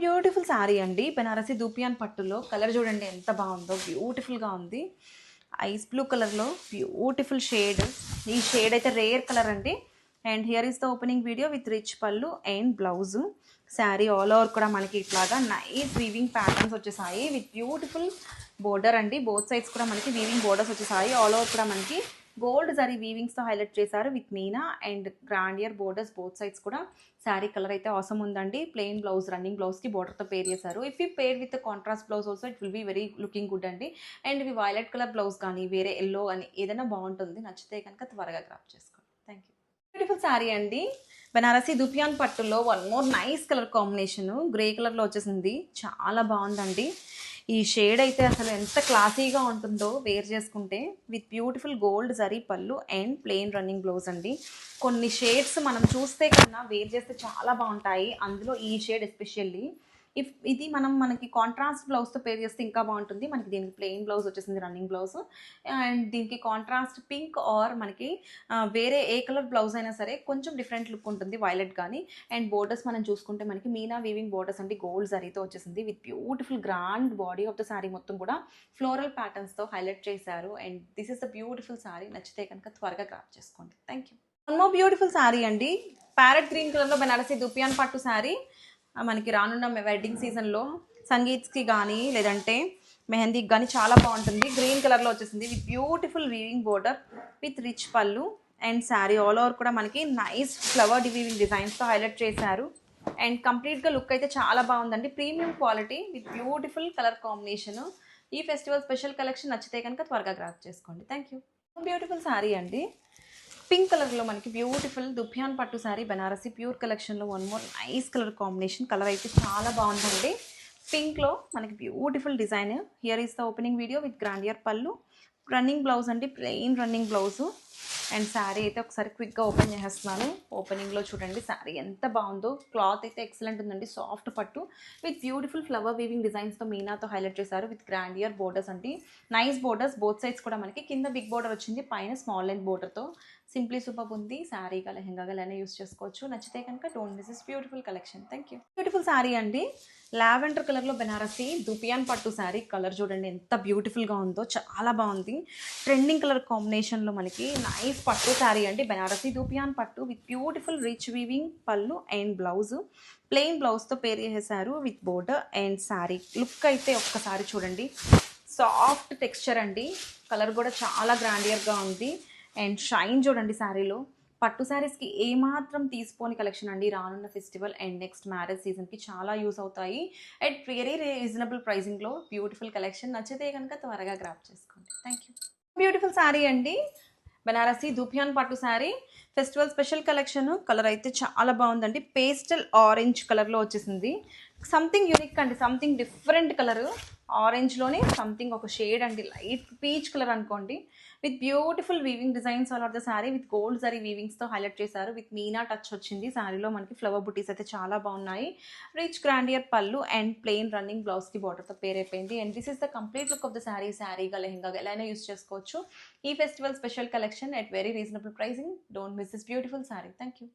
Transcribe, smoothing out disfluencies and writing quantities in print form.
Beautiful sari అండి. బెనారసి దూపియాన్ పట్టులో colour చూడండి ఎంత బాగుందో, బ్యూటిఫుల్గా ఉంది. ఐస్ బ్లూ కలర్లో బ్యూటిఫుల్ షేడ్. ఈ షేడ్ అయితే రేర్ కలర్ అండి. And here is the opening video with rich పళ్ళు and blouse. Sari all over కూడా మనకి ఇట్లాగా నైస్ వీవింగ్ ప్యాటర్న్స్ వచ్చేసాయి విత్ బ్యూటిఫుల్ బోర్డర్ అండి. బోత్ సైడ్స్ కూడా మనకి వీవింగ్ బోర్డర్స్ వచ్చేసాయి. ఆల్ ఓవర్ కూడా మనకి గోల్డ్ జరీ వీవింగ్స్తో హైలైట్ చేశారు విత్ మీనా and grandeur borders both sides కూడా. శారీ కలర్ అయితే అవసరం ఉందండి. ప్లెయిన్ బ్లౌజ్, రన్నింగ్ బ్లౌజ్కి బోర్డర్తో పేర్ చేశారు. If you pair with contrast blouse also it will be very looking good అండి. అండ్ ఇవి వైలెట్ కలర్ బ్లౌజ్ కానీ వేరే ఎల్లో కానీ ఏదైనా బాగుంటుంది. నచ్చితే కనుక త్వరగా గ్రాప్ చేసుకోండి. Thank you. బ్యూటిఫుల్ శారీ అండి. బెనారసి దుపియాన్ పట్టులో one more nice colour combination grey కలర్లో వచ్చేసింది. చాలా బాగుందండి. ఈ షేడ్ అయితే అసలు ఎంత క్లాసీగా ఉంటుందో వేర్ చేసుకుంటే విత్ బ్యూటిఫుల్ గోల్డ్ జరీ పళ్ళు అండ్ ప్లెయిన్ రన్నింగ్ బ్లౌజ్ అండి. కొన్ని షేడ్స్ మనం చూస్తే కన్నా వేర్ చేస్తే చాలా బాగుంటాయి. అందులో ఈ షేడ్ ఎస్పెషల్లీ ఇది మనకి కాంట్రాస్ట్ బ్లౌజ్తో పేర్ చేస్తే ఇంకా బాగుంటుంది. మనకి దీనికి ప్లెయిన్ బ్లౌజ్ వచ్చేసింది, రన్నింగ్ బ్లౌజ్. అండ్ దీనికి కాంట్రాస్ట్ పింక్ ఆర్ మనకి వేరే ఏ కలర్ బ్లౌజ్ అయినా సరే కొంచెం డిఫరెంట్ లుక్ ఉంటుంది, వైలెట్ కానీ. అండ్ బోర్డర్స్ మనం చూసుకుంటే మనకి మీనా వీవింగ్ బోర్డర్స్ అంటే గోల్డ్ జరీతో వచ్చేసింది with beautiful grand body of the sari మొత్తం కూడా ఫ్లోరల్ ప్యాటర్న్స్తో హైలైట్ చేశారు. And this is the beautiful sari. నచ్చితే కనుక త్వరగా గ్రాప్ చేసుకోండి. Thank you. One more beautiful sari అండి. ప్యారెట్ గ్రీన్ కలర్లో బెనారసి దుపియాన్ పట్టు శారీ. మనకి రానున్న వెడ్డింగ్ సీజన్లో సంగీత్స్కి కానీ లేదంటే మెహందీకి కానీ చాలా బాగుంటుంది. గ్రీన్ కలర్లో వచ్చేసింది with beautiful weaving border with rich పళ్ళు. అండ్ శారీ ఆల్ ఓవర్ కూడా మనకి నైస్ ఫ్లవర్ వీవింగ్ డిజైన్స్తో హైలైట్ చేశారు. అండ్ కంప్లీట్గా లుక్ అయితే చాలా బాగుందండి. Premium quality with beautiful colour combination. ఈ ఫెస్టివల్ స్పెషల్ కలెక్షన్ నచ్చితే కనుక త్వరగా గ్రాప్ చేసుకోండి. Thank you. బ్యూటిఫుల్ శారీ అండి. పింక్ కలర్లో మనకి బ్యూటిఫుల్ దుపియాన్ పట్టు శారీ బెనారసి ప్యూర్ కలెక్షన్లో one more nice colour combination. Colour అయితే చాలా బాగుందండి. పింక్లో మనకి beautiful design. Here is the opening video with grandeur పళ్ళు, రన్నింగ్ బ్లౌజ్ అండి, plain running blouse. And sari అయితే ఒకసారి క్విక్గా ఓపెన్ చేసేస్తున్నాను. ఓపెనింగ్లో చూడండి శారీ ఎంత బాగుందో. క్లాత్ అయితే ఎక్సలెంట్ ఉందండి. సాఫ్ట్ పట్టు విత్ బ్యూటిఫుల్ ఫ్లవర్ వీవింగ్ డిజైన్స్తో మీనాతో హైలైట్ చేశారు విత్ గ్రాండియర్ బోర్డర్స్ అండి. నైస్ బోర్డర్స్ బోత్ సైడ్స్ కూడా మనకి. కింద బిగ్ బోర్డర్ వచ్చింది, పైన స్మాల్ లెంత్ బోర్డర్తో. సింప్లీ సూపర్ ఉంది. శారీగా లెహంగాగా అయినా యూస్ చేసుకోవచ్చు. నచ్చితే కనుక don't miss this beautiful collection. Thank you. Beautiful sari అండి. లావెండర్ కలర్లో బెనారసి దుపియాన్ పట్టు శారీ. కలర్ చూడండి ఎంత బ్యూటిఫుల్గా ఉందో, చాలా బాగుంది. ట్రెండింగ్ కలర్ కాంబినేషన్లో మనకి నైస్ పట్టు శారీ అండి. బెనారసి దుపియాన్ పట్టు విత్ బ్యూటిఫుల్ రిచ్ వీవింగ్ పళ్ళు అండ్ బ్లౌజ్. ప్లెయిన్ బ్లౌజ్తో పేర్ చేశారు with border and sari look అయితే ఒక్కసారి చూడండి. సాఫ్ట్ టెక్స్చర్ అండి. కలర్ కూడా చాలా గ్రాండియర్గా ఉంది. అండ్ షైన్ చూడండి శారీలో. పట్టు శారీస్కి ఏమాత్రం తీసుకోని కలెక్షన్ అండి. రానున్న ఫెస్టివల్ అండ్ నెక్స్ట్ మ్యారేజ్ సీజన్కి చాలా యూస్ అవుతాయి. అట్ వెరీ రీజనబుల్ ప్రైసింగ్లో బ్యూటిఫుల్ కలెక్షన్. నచ్చితే కనుక త్వరగా గ్రాప్ చేసుకోండి. Thank you. బ్యూటిఫుల్ శారీ అండి. బెనారసి దుపియాన్ పట్టు sari festival special collection. Colour అయితే చాలా బాగుందండి. పేస్టల్ ఆరెంజ్ కలర్లో వచ్చేసింది. సంథింగ్ యూనిక్ అండి, సంథింగ్ డిఫరెంట్ కలర్. ఆరెంజ్లోనే సంథింగ్ ఒక షేడ్ అండి, లైట్ పీచ్ కలర్ అనుకోండి. With beautiful weaving designs all of the sari with gold zari వీవింగ్స్తో హైలైట్ చేశారు. విత్ మీనా టచ్ వచ్చింది. శారీలో మనకి ఫ్లవర్ బుటీస్ అయితే చాలా బాగున్నాయి. Rich grandeur pallu and plain running బ్లౌజ్కి బార్డర్తో పేర్ అయిపోయింది. And this is the complete look of the sari. శారీగా లెహంగాగా ఎలా అయినా యూస్ చేసుకోవచ్చు. ఈ festival special collection at very reasonable pricing. Don't miss this beautiful saree. Thank you.